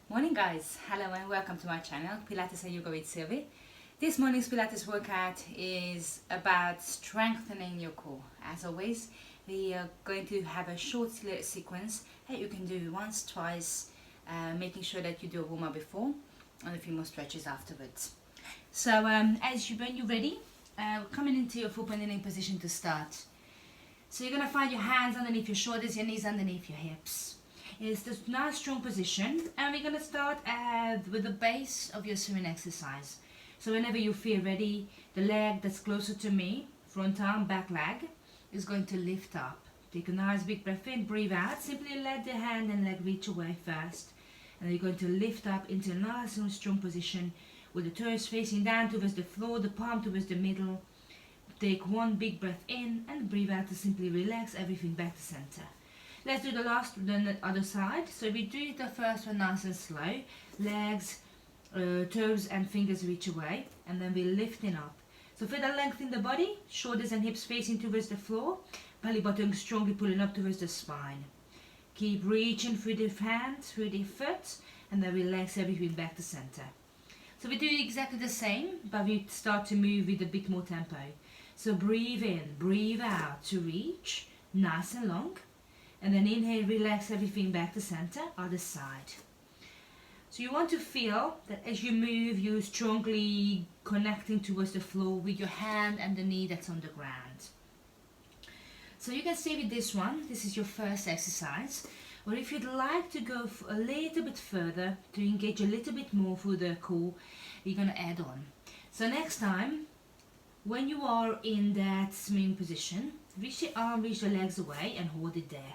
Morning guys, hello and welcome to my channel Pilates and Yoga with Sylvie. This morning's Pilates workout is about strengthening your core. As always, we are going to have a short sequence that you can do once, twice, making sure that you do a warm-up before and a few more stretches afterwards. So when you're ready, coming into your full bending position to start. So you're going to find your hands underneath your shoulders, your knees underneath your hips. It's this nice strong position, and we're going to start with the base of your swimming exercise. So whenever you feel ready, the leg that's closer to me, front arm, back leg, is going to lift up. Take a nice big breath in, breathe out. Simply let the hand and leg reach away first, and you're going to lift up into a nice and strong position with the toes facing down towards the floor, the palm towards the middle. Take one big breath in and breathe out to simply relax everything back to center. Let's do the last, then the other side. So we do the first one nice and slow. Legs, toes and fingers reach away, and then we're lifting up. So feel the length in the body, shoulders and hips facing towards the floor, belly button strongly pulling up towards the spine. Keep reaching through the hand, through the foot, and then relax everything back to center. So we do exactly the same, but we start to move with a bit more tempo. So breathe in, breathe out to reach, nice and long. And then inhale, relax everything back to center, other side. So you want to feel that as you move, you're strongly connecting towards the floor with your hand and the knee that's on the ground. So you can stay with this one. This is your first exercise. Or if you'd like to go a little bit further, to engage a little bit more through the core, you're going to add on. So next time, when you are in that swimming position, reach the arm, reach the legs away and hold it there.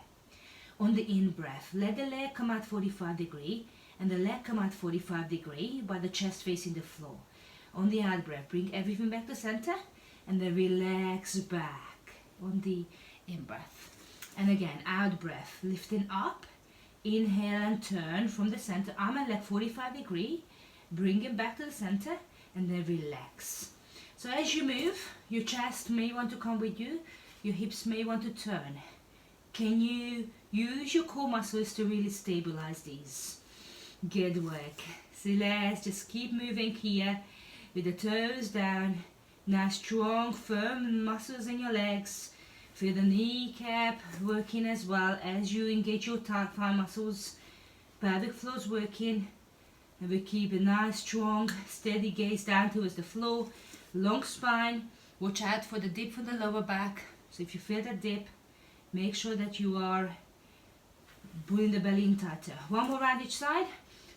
On the in-breath, let the leg come out 45 degrees and the leg come out 45 degrees by the chest facing the floor. On the out-breath, bring everything back to center and then relax back on the in-breath. And again, out-breath, lifting up, inhale and turn from the center, arm and leg 45 degrees, bring it back to the center and then relax. So as you move, your chest may want to come with you, your hips may want to turn. Can you use your core muscles to really stabilize these? Good work. So let's just keep moving here with the toes down. Nice strong firm muscles in your legs. Feel the kneecap working as well as you engage your thigh muscles. Pelvic floor's working. And we keep a nice strong steady gaze down towards the floor. Long spine. Watch out for the dip from the lower back. So if you feel that dip, make sure that you are pulling the belly in tighter. One more round each side.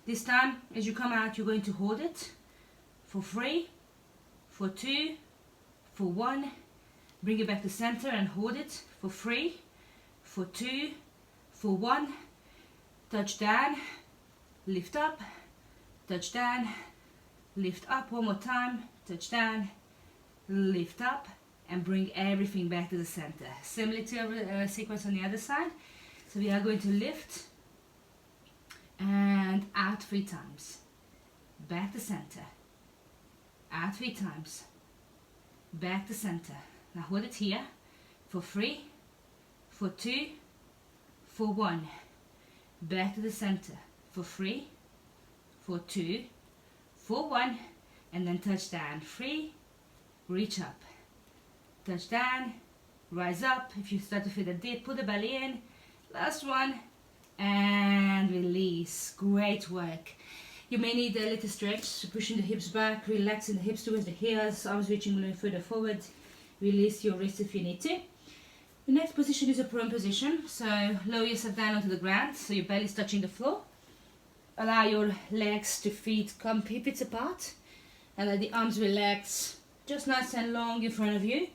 This time, as you come out, you're going to hold it for 3, for 2, for 1. Bring it back to center and hold it for 3, for 2, for 1. Touch down, lift up, touch down, lift up. One more time. Touch down, lift up, and bring everything back to the center. Similar to a sequence on the other side. So we are going to lift and out 3 times. Back to center. Out 3 times. Back to center. Now hold it here for 3, for 2, for 1. Back to the center for 3, for 2, for 1, and then touch down. 3, reach up. Touch down, rise up. If you start to feel the dip, put the belly in. Last one, and release. Great work. You may need a little stretch, pushing the hips back, relaxing the hips towards the heels, arms reaching a little further forward. Release your wrists if you need to. The next position is a prone position, so lower yourself down onto the ground, so your belly is touching the floor. Allow your legs to feet come hip width apart, and let the arms relax, just nice and long in front of you.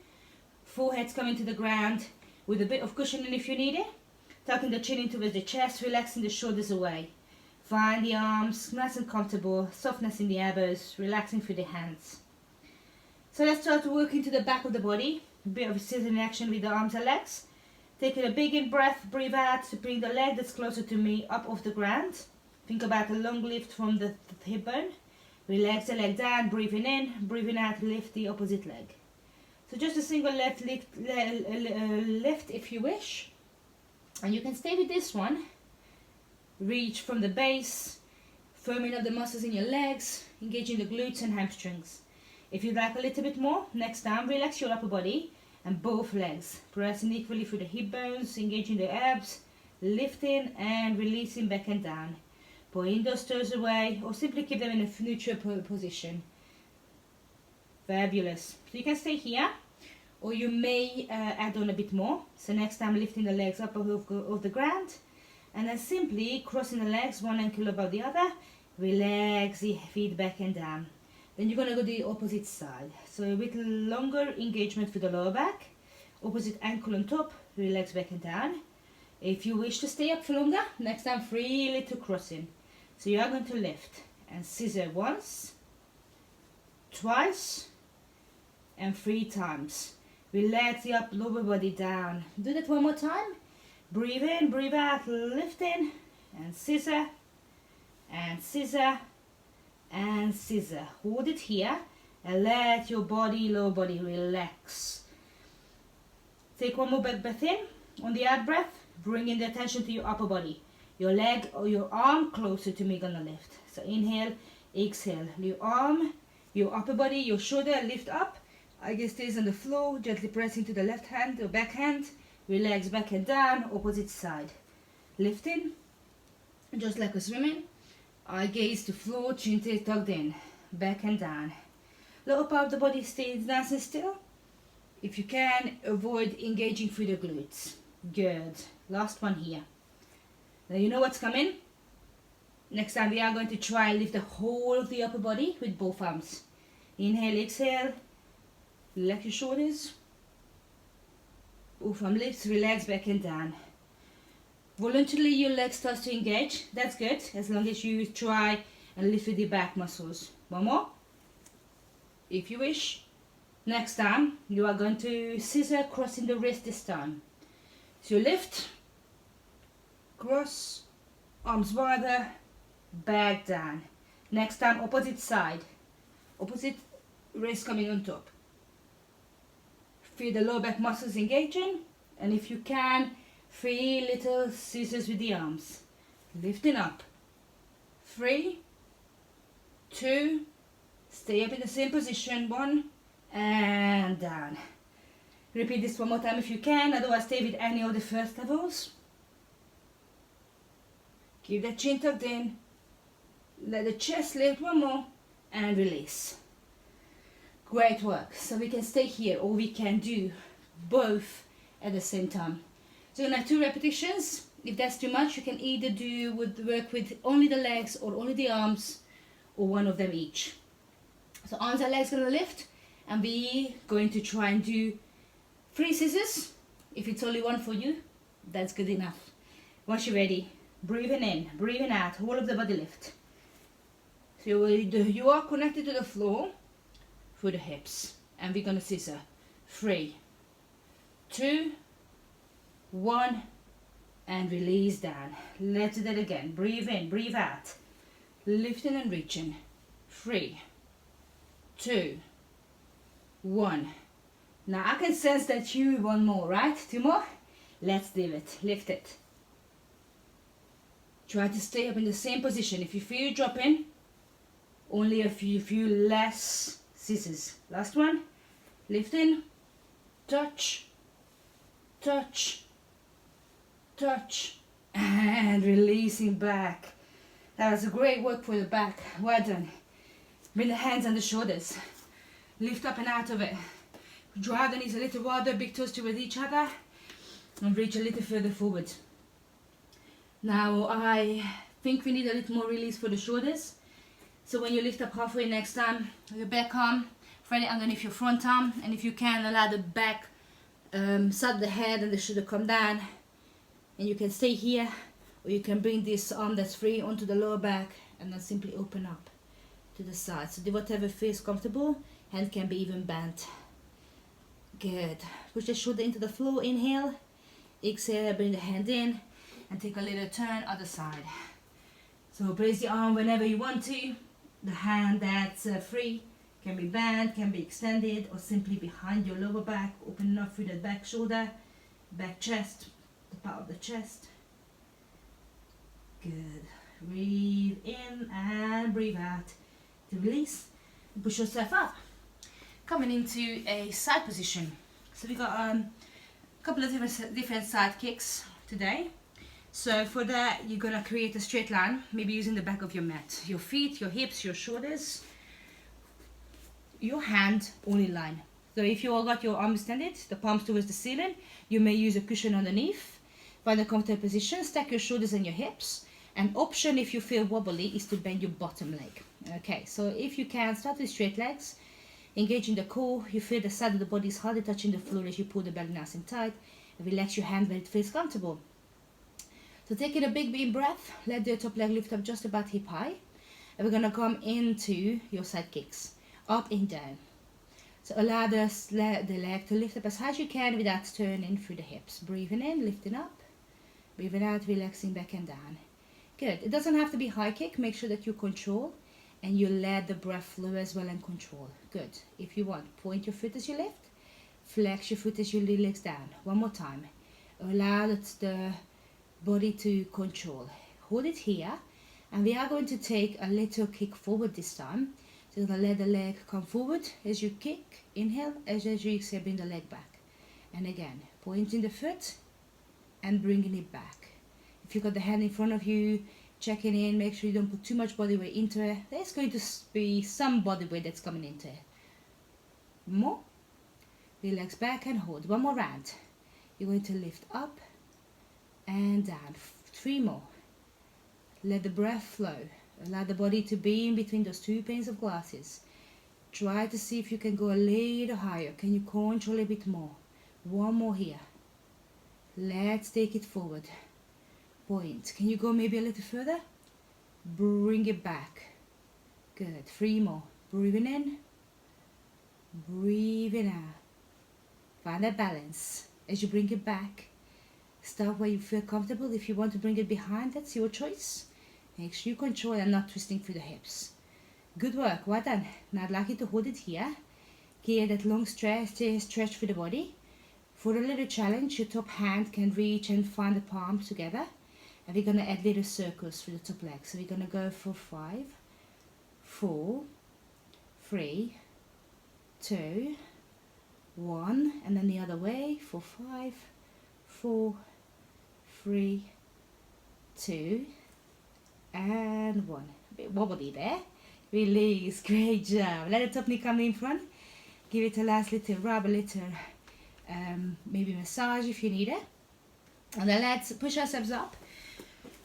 Forehead's coming to the ground with a bit of cushioning if you need it. Tucking the chin in towards the chest, relaxing the shoulders away. Find the arms nice and comfortable, softness in the elbows, relaxing through the hands. So let's start to work into the back of the body. A bit of a sitting action with the arms and legs. Taking a big in breath, breathe out to bring the leg that's closer to me up off the ground. Think about a long lift from the hip bone. Relax the leg down, breathing in, breathing out, lift the opposite leg. So just a single lift if you wish. And you can stay with this one. Reach from the base firming up the muscles in your legs, engaging the glutes and hamstrings. If you'd like a little bit more, next time relax your upper body and both legs, pressing equally through the hip bones, engaging the abs, lifting and releasing back and down. Pulling those toes away or simply keep them in a neutral position. Fabulous. So you can stay here, or you may add on a bit more. So next time lifting the legs up off the ground, and then simply crossing the legs one ankle above the other, relax the feet back and down. Then you're going to go the opposite side. So a bit longer engagement for the lower back, opposite ankle on top, relax back and down. If you wish to stay up for longer, next time free little crossing. So you are going to lift and scissor once, twice, and 3 times. Relax the lower body down. Do that one more time. Breathe in, breathe out, lifting, and scissor, and scissor, and scissor. Hold it here and let your lower body relax. Take one more big breath in. On the out breath, bringing the attention to your upper body. Your leg or your arm closer to me gonna lift. So inhale, exhale. Your arm, your upper body, your shoulder lift up. Again, stays on the floor, gently pressing to the left hand or back hand. Relax back and down, opposite side. Lifting, just like a swimming. Eye gaze to floor, chin tucked in. Back and down. Lower part of the body stays nice and still. If you can, avoid engaging through the glutes. Good. Last one here. Now you know what's coming. Next time we are going to try and lift the whole of the upper body with both arms. Inhale, exhale. Relax your shoulders. Both arm lifts, relax back and down. Voluntarily your leg starts to engage. That's good, as long as you try and lift with the back muscles. One more. If you wish. Next time you are going to scissor crossing the wrist this time. So you lift, cross, arms wider, back down. Next time opposite side. Opposite wrist coming on top. Feel the lower back muscles engaging, and if you can, 3 little scissors with the arms. Lifting up. 3, 2, stay up in the same position. 1, and down. Repeat this one more time if you can, otherwise stay with any of the first levels. Keep the chin tucked in. Let the chest lift one more, and release. Great work. So we can stay here, or we can do both at the same time. So you're gonna have 2 repetitions. If that's too much, you can either work with only the legs or only the arms, or one of them each. So arms and legs gonna lift, and we going to try and do 3 scissors. If it's only 1 for you, that's good enough. Once you're ready, breathing in, breathing out, whole of the body lift. So you are connected to the floor through the hips, and we're gonna scissor. 3, 2, 1, and release down. Let's do that again. Breathe in, breathe out, lifting and reaching. 3, 2, 1. Now I can sense that you want more, right? 2 more. Let's do it. Lift it. Try to stay up in the same position. If you feel you dropping, only a few less scissors. Last one. Lifting, touch, touch, touch, and releasing back. That was a great work for the back. Well done. Bring the hands on the shoulders. Lift up and out of it. Draw the knees a little wider, big toes towards each other, and reach a little further forward. Now I think we need a little more release for the shoulders. So when you lift up halfway next time, your back arm, thread it underneath your front arm, and if you can, allow the back side of the head and the shoulder come down, and you can stay here, or you can bring this arm that's free onto the lower back and then simply open up to the side. So do whatever feels comfortable. Hand can be even bent. Good. Push the shoulder into the floor. Inhale. Exhale. Bring the hand in and take a little turn other side. So place the arm whenever you want to. The hand that's free can be bent, can be extended, or simply behind your lower back. Open up through the back shoulder, back chest, the part of the chest. Good. Breathe in and breathe out to release. And push yourself up. Coming into a side position. So we got a couple of different side kicks today. So for that, you're gonna create a straight line, maybe using the back of your mat. Your feet, your hips, your shoulders, your hand all in line. So if you all got your arms extended, the palms towards the ceiling, you may use a cushion underneath. Find a comfortable position, stack your shoulders and your hips. An option if you feel wobbly is to bend your bottom leg. Okay, so if you can, start with straight legs. Engaging the core, you feel the side of the body is hardly touching the floor as you pull the belly nice and tight. And relax your hand where it feels comfortable. So taking a big deep breath, let the top leg lift up just about hip high. And we're gonna come into your side kicks, up and down. So allow the leg to lift up as high as you can without turning through the hips. Breathing in, lifting up. Breathing out, relaxing back and down. Good. It doesn't have to be high kick. Make sure that you control and you let the breath flow as well and control. Good. If you want, point your foot as you lift. Flex your foot as you relax down. One more time. Allow the body to control. Hold it here. And we are going to take a little kick forward this time. So you're going to let the leg come forward as you kick. Inhale. As you exhale, bring the leg back. And again, pointing the foot and bringing it back. If you've got the hand in front of you, checking in, make sure you don't put too much body weight into it. There's going to be some body weight that's coming into it. More. Relax back and hold. One more round. You're going to lift up and down. 3 more. Let the breath flow. Allow the body to be in between those 2 panes of glasses. Try to see if you can go a little higher. Can you control a bit more? 1 more here. Let's take it forward. Point. Can you go maybe a little further? Bring it back. Good. 3 more. Breathing in. Breathing out. Find that balance. As you bring it back, start where you feel comfortable. If you want to bring it behind, that's your choice. Make sure you control and not twisting through the hips. Good work. Well done. Now I'd like you to hold it here. Get that long stretch through the body. For a little challenge, your top hand can reach and find the palms together. And we're going to add little circles through the top leg. So we're going to go for 5, 4, 3, 2, 1. And then the other way for 5, 4, 3, 2, and 1. A bit wobbly there. Release. Great job. Let the top knee come in front. Give it a last little rub, a little maybe massage if you need it. And then let's push ourselves up.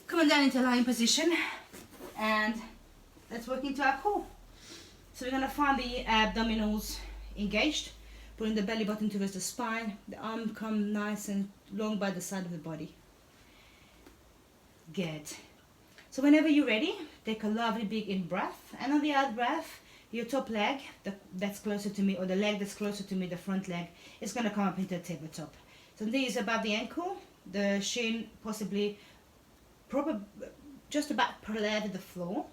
Coming down into lying position. And let's work into our core. So we're going to find the abdominals engaged. Putting the belly button towards the spine. The arm come nice and long by the side of the body. Good. So whenever you're ready, take a lovely big in breath. And on the out breath, your top leg that's closer to me, or the leg that's closer to me, the front leg, is going to come up into the tabletop. So knees above the ankle, the shin possibly just about parallel to the floor.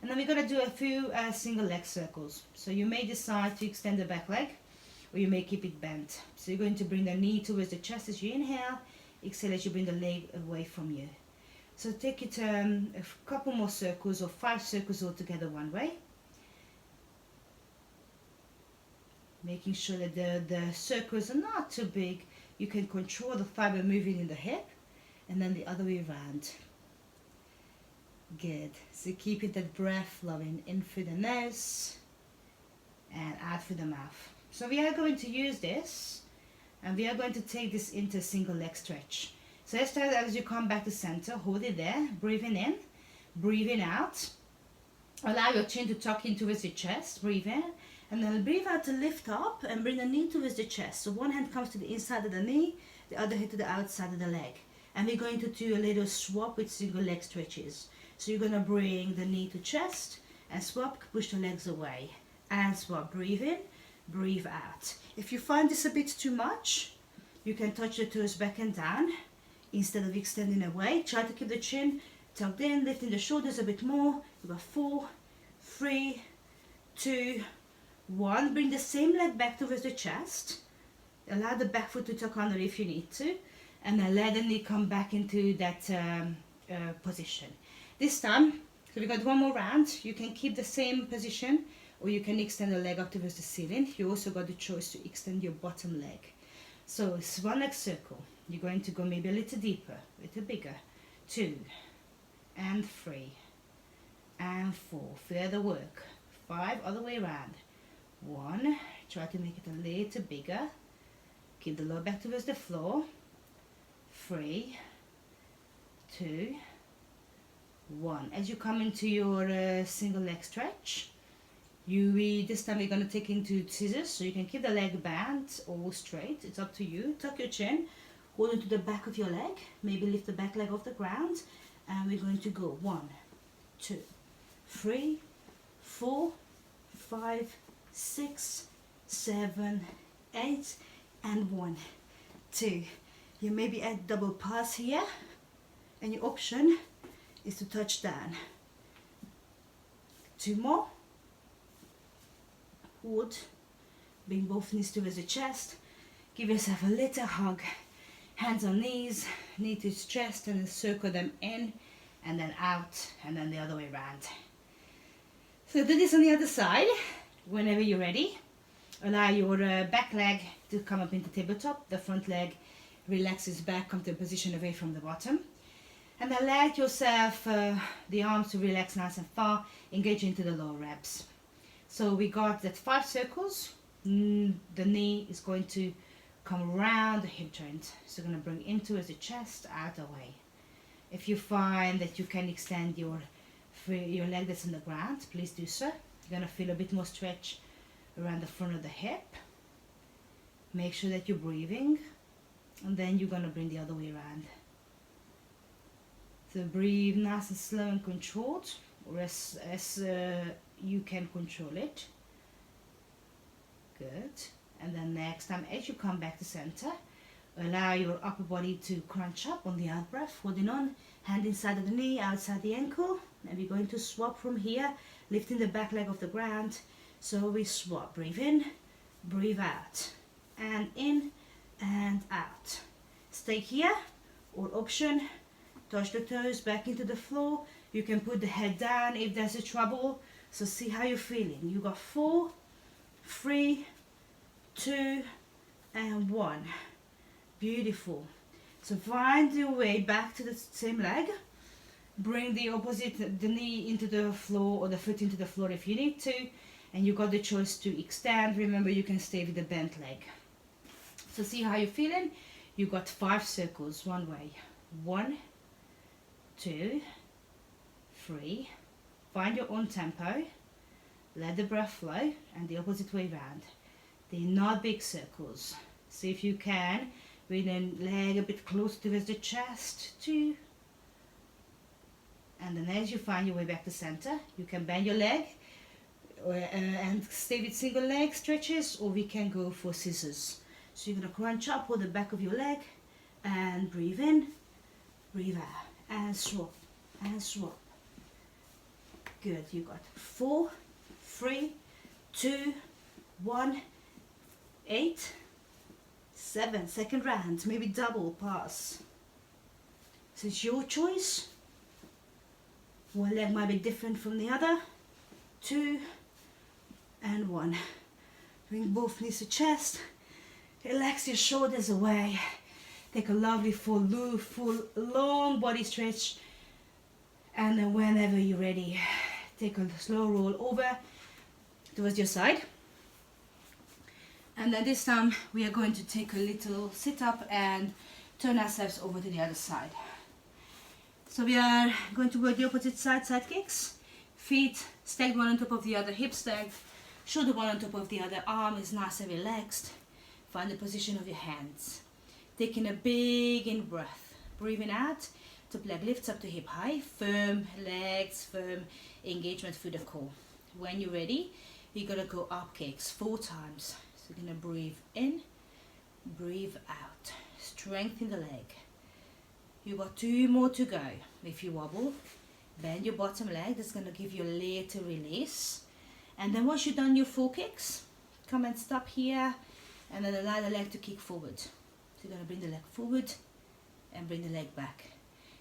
And then we're going to do a few single leg circles. So you may decide to extend the back leg, or you may keep it bent. So you're going to bring the knee towards the chest as you inhale, exhale as you bring the leg away from you. So take it a couple more circles, or 5 circles altogether one way. Making sure that the circles are not too big. You can control the fiber moving in the hip, and then the other way around. Good. So keeping that breath flowing in through the nose and out through the mouth. So we are going to use this, and we are going to take this into a single leg stretch. So let's start as you come back to center. Hold it there. Breathing in, breathing out. Allow your chin to tuck in towards your chest. Breathe in. And then breathe out to lift up and bring the knee towards the chest. So one hand comes to the inside of the knee, the other hand to the outside of the leg. And we're going to do a little swap with single leg stretches. So you're going to bring the knee to chest and swap, push the legs away. And swap. Breathe in, breathe out. If you find this a bit too much, you can touch the toes back and down instead of extending away. Try to keep the chin tucked in, lifting the shoulders a bit more. You've got 4, 3, 2, 1. Bring the same leg back towards the chest. Allow the back foot to tuck under if you need to. And then let the knee come back into that position. This time, so we got one more round. You can keep the same position, or you can extend the leg up towards the ceiling. You also got the choice to extend your bottom leg. So it's one leg circle. You're going to go maybe a little deeper, a little bigger. 2 and 3 and 4. Further work. 5 other way around. 1. Try to make it a little bigger. Keep the lower back towards the floor. 3, 2, 1. As you come into your single leg stretch, this time we're going to take into scissors, so you can keep the leg bent or straight. It's up to you. Tuck your chin, hold into the back of your leg, maybe lift the back leg off the ground, and we're going to go 1, 2, 3, 4, 5, 6, 7, 8, and 1, 2. You maybe add double pass here, and your option is to touch down. 2 more. Hold, bring both knees towards the chest, give yourself a little hug, hands on knees, knee to chest, and then circle them in and then out, and then the other way around. So do this on the other side. Whenever you're ready, allow your back leg to come up into tabletop, the front leg relaxes back, come to a position away from the bottom, and then let yourself, the arms to relax nice and far, engage into the lower abs. So we got that 5 circles. The knee is going to come around the hip joint. So going to bring into the chest, out away. If you find that you can extend your leg that's on the ground, please do so. You're going to feel a bit more stretch around the front of the hip. Make sure that you're breathing, and then you're going to bring the other way around. So breathe nice and slow and controlled, or as you can control it. Good. And then next time, as you come back to center, allow your upper body to crunch up on the out breath, holding on, hand inside of the knee, outside the ankle, and we're going to swap from here, lifting the back leg off the ground. So we swap, breathe in, breathe out, and in and out. Stay here, or option, touch the toes back into the floor. You can put the head down if there's a trouble. So see how you're feeling. You got 4, 3, 2, and 1. Beautiful. So find your way back to the same leg. Bring the knee into the floor, or the foot into the floor if you need to. And you got the choice to extend. Remember, you can stay with the bent leg. So see how you're feeling. You got 5 circles one way. 1, 2, 3. Find your own tempo. Let the breath flow, and the opposite way round. They're not big circles. So if you can, bring the leg a bit closer towards the chest. 2. And then as you find your way back to center, you can bend your leg and stay with single leg stretches, or we can go for scissors. So you're going to crunch up, hold the back of your leg, and breathe in, breathe out, and swap, and swap. Good, you got 4, 3, 2, 1, 8, 7. Second round, maybe double pass. So it's your choice. One leg might be different from the other. 2 and 1. Bring both knees to chest. Relax your shoulders away. Take a lovely full long body stretch. And then whenever you're ready, take a slow roll over towards your side. And then this time we are going to take a little sit up and turn ourselves over to the other side. So we are going to work the opposite side kicks. Feet stacked one on top of the other, hips stacked, shoulder one on top of the other, arm is nice and relaxed. Find the position of your hands. Taking a big in breath. Breathing out, top leg lifts up to hip high, firm legs, firm engagement through the core. When you're ready, you're gonna go up kicks 4 times. So you're gonna breathe in, breathe out. Strengthen the leg. You got 2 more to go. If you wobble, bend your bottom leg. That's gonna give you a little release. And then once you've done your 4 kicks, come and stop here, and then allow the leg to kick forward. So you're gonna bring the leg forward and bring the leg back.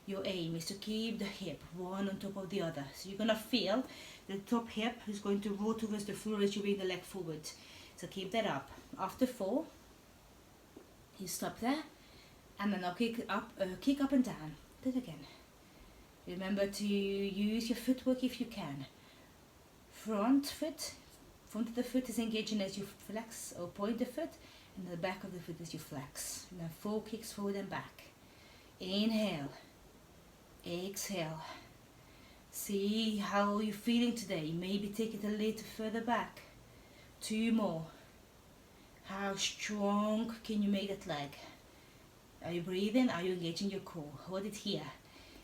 your aim is to keep the hip one on top of the other. So you're gonna feel the top hip is going to roll towards the floor as you bring the leg forward. So keep that up. After 4, you stop there, and then I'll kick up and down. Do it again. Remember to use your footwork if you can. Front of the foot is engaging as you flex or point the foot, and the back of the foot as you flex. And then 4 kicks forward and back. Inhale, exhale. See how you're feeling today. Maybe take it a little further back. 2 more. How strong can you make that leg? Are you breathing? Are you engaging your core? Hold it here.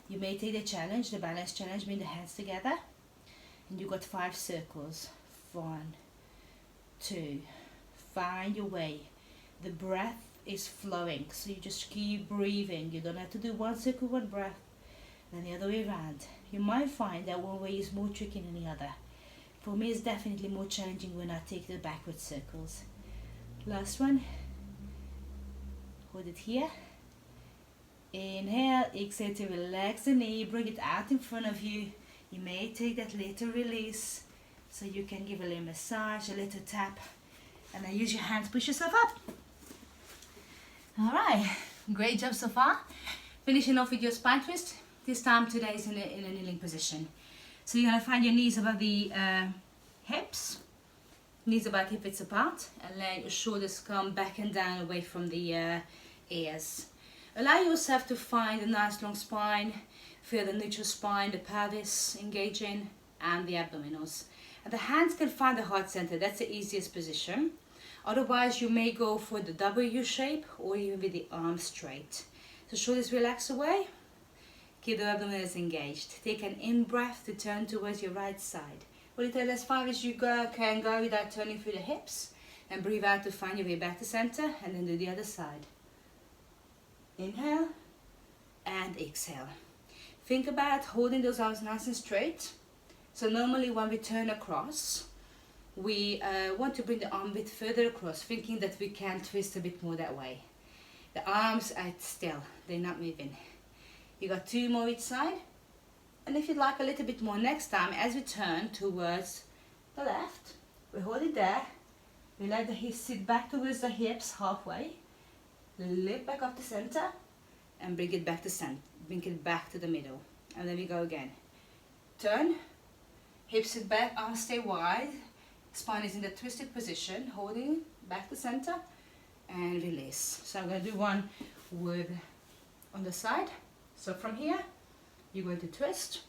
You may take the challenge, the balance challenge, bring the hands together. And you got 5 circles. 1, 2. Find your way. The breath is flowing, so you just keep breathing. You don't have to do 1 circle, 1 breath, then the other way around. You might find that one way is more tricky than the other. For me, it's definitely more challenging when I take the backward circles. Last one. Hold it here. Inhale, exhale to relax the knee, bring it out in front of you. You may take that little release, so you can give a little massage, a little tap, and then use your hands, push yourself up. Alright, great job so far. Finishing off with your spine twist. This time today is in a kneeling position. So you're going to find your knees above the hips, knees about hip width apart, and let your shoulders come back and down away from the ears. Allow yourself to find a nice long spine, feel the neutral spine, the pelvis engaging, and the abdominals. And the hands can find the heart center, that's the easiest position. Otherwise, you may go for the W shape or even with the arms straight. So shoulders relax away. Keep the abdominals engaged. Take an in-breath to turn towards your right side. Hold it as far as you can go without turning through the hips. And breathe out to find your way back to center, and then do the other side. Inhale and exhale. Think about holding those arms nice and straight. So normally when we turn across, we want to bring the arm a bit further across, thinking that we can twist a bit more that way. The arms are still, they're not moving. You got 2 more each side. And if you'd like a little bit more next time, as we turn towards the left, we hold it there. We let the hips sit back towards the hips halfway. Lift back up to center and bring it back to center. Bring it back to the middle. And then we go again. Turn, hips sit back, arms stay wide. Spine is in the twisted position, holding back to center and release. So I'm going to do one with on the side. So from here, you're going to twist,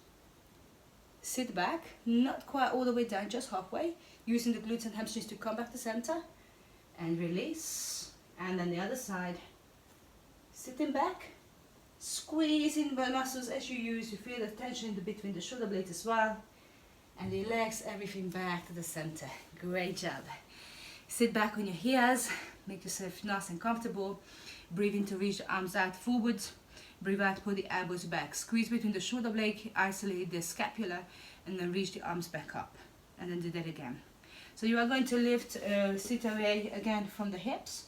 sit back, not quite all the way down, just halfway, using the glutes and hamstrings to come back to center and release. And then the other side, sitting back, squeezing the muscles as you use. You feel the tension in between the shoulder blades as well. And relax everything back to the center. Great job. Sit back on your heels, make yourself nice and comfortable. Breathe in to reach the arms out forward. Breathe out, pull the elbows back. Squeeze between the shoulder blade, isolate the scapula, and then reach the arms back up. And then do that again. So you are going to lift, sit away again from the hips,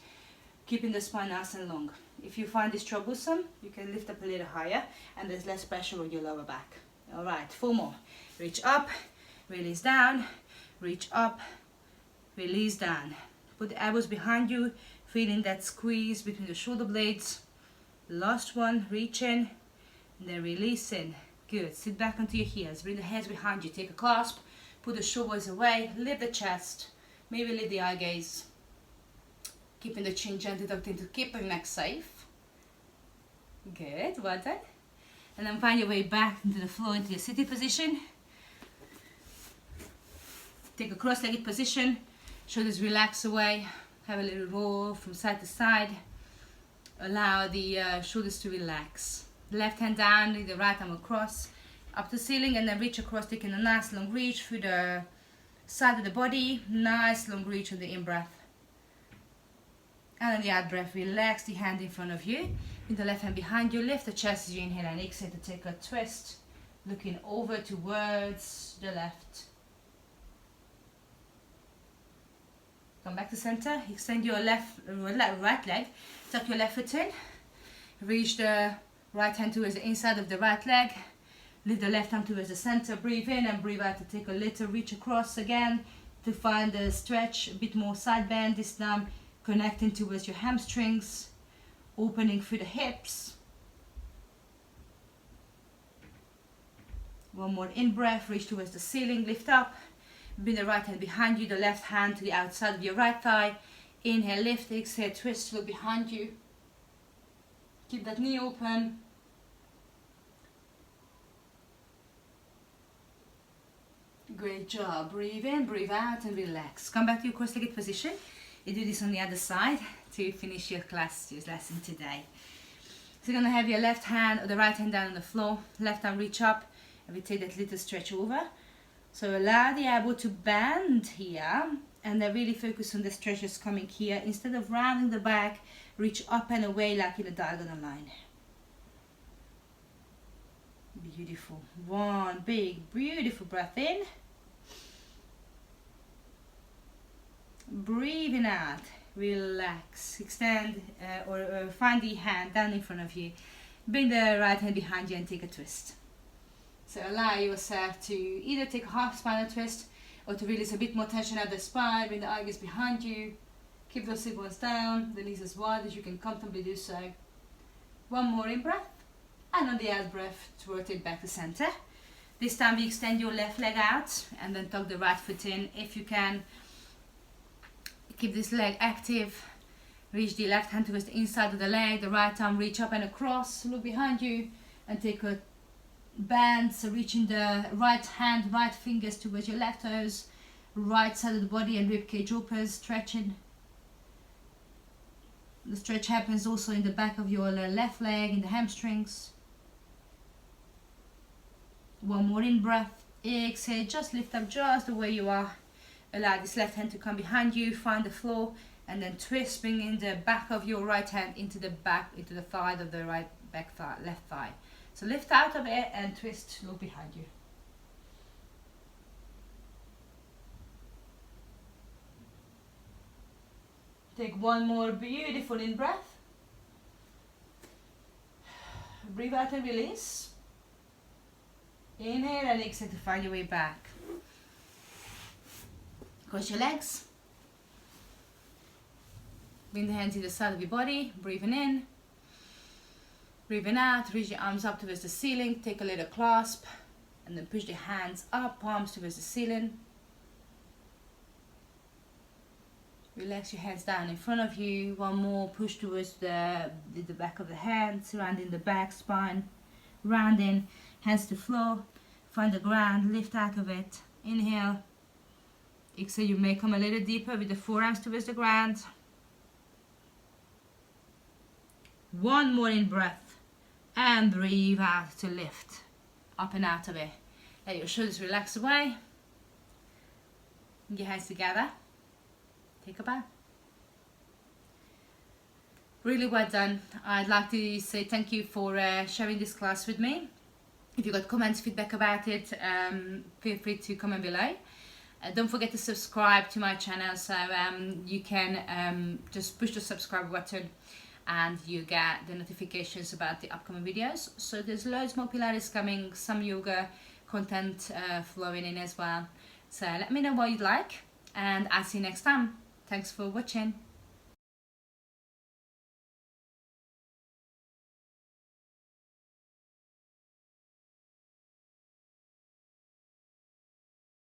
keeping the spine nice and long. If you find this troublesome, you can lift up a little higher, and there's less pressure on your lower back. Alright, 4 more. Reach up. Release down, reach up, release down. Put the elbows behind you, feeling that squeeze between the shoulder blades. Last one, reach in, and then release in. Good, sit back onto your heels, bring the hands behind you, take a clasp, put the shoulders away, lift the chest, maybe lift the eye gaze. Keeping the chin gently tucked in to keep the neck safe. Good, well done. And then find your way back into the floor, into your sitting position. Take a cross-legged position, shoulders relax away, have a little roll from side to side. Allow the shoulders to relax. Left hand down, the right arm across, up to ceiling, and then reach across, taking a nice long reach through the side of the body. Nice long reach on the in-breath. And on the out-breath, relax the hand in front of you. With the left hand behind you, lift the chest as you inhale and exhale to take a twist. Looking over towards the left. Come back to center, extend your right leg, tuck your left foot in, reach the Right hand towards the inside of the right leg. Lift the left arm towards the center. Breathe in and breathe out to take a little reach across again to find the stretch, a bit more side bend this time, connecting towards your hamstrings, opening through the hips. One more in breath, reach towards the ceiling, lift up. Bring the right hand behind you, the left hand to the outside of your right thigh. Inhale, lift, exhale, twist, look behind you. Keep that knee open. Great job. Breathe in, breathe out, and relax. Come back to your cross-legged position. You do this on the other side to finish your lesson today. So you're going to have your left hand or the right hand down on the floor. Left arm reach up, and we take that little stretch over. So allow the elbow to bend here, and then really focus on the stretches coming here. Instead of rounding the back, reach up and away like in a diagonal line. Beautiful. One big, beautiful breath in. Breathing out. Relax. Extend or find the hand down in front of you. Bring the right hand behind you and take a twist. So allow yourself to either take a half spinal twist or to release a bit more tension at the spine. Bring the elbows behind you. Keep those sit bones down. The knees as wide as you can comfortably do so. One more in breath. And on the out breath, to rotate back to center. This time we extend your left leg out and then tuck the right foot in if you can. Keep this leg active. Reach the left hand towards the inside of the leg. The right arm reach up and across. Look behind you and take a bend. So reaching the right hand, right fingers towards your left toes. Right side of the body and ribcage open, stretching. The stretch happens also in the back of your left leg, in the hamstrings. One more in breath. Exhale, just lift up just the way you are. Allow this left hand to come behind you, find the floor, and then twist, bringing the back of your right hand into the back, into the thigh of the right back thigh, left thigh. So lift out of it and twist, look behind you. Take one more beautiful in breath. Breathe out and release. Inhale and exhale to find your way back. Cross your legs. Bring the hands to the side of your body. Breathing in. Breathing out. Reach your arms up towards the ceiling. Take a little clasp. And then push the hands up, palms towards the ceiling. Relax your hands down in front of you. One more. Push towards the back of the hand. Surrounding the back, spine. Rounding. Hands to floor. Find the ground. Lift out of it. Inhale. Exhale, you may come a little deeper with the forearms towards the ground. One more in breath. And breathe out to lift. Up and out of it. Let your shoulders relax away. Your hands together. Take a bow. Really well done. I'd like to say thank you for sharing this class with me. If you got comments, feedback about it, feel free to comment below. Don't forget to subscribe to my channel, so you can just push the subscribe button and you get the notifications about the upcoming videos. So there's loads more Pilates coming, some yoga content flowing in as well. So let me know what you'd like, and I'll see you next time. Thanks for watching.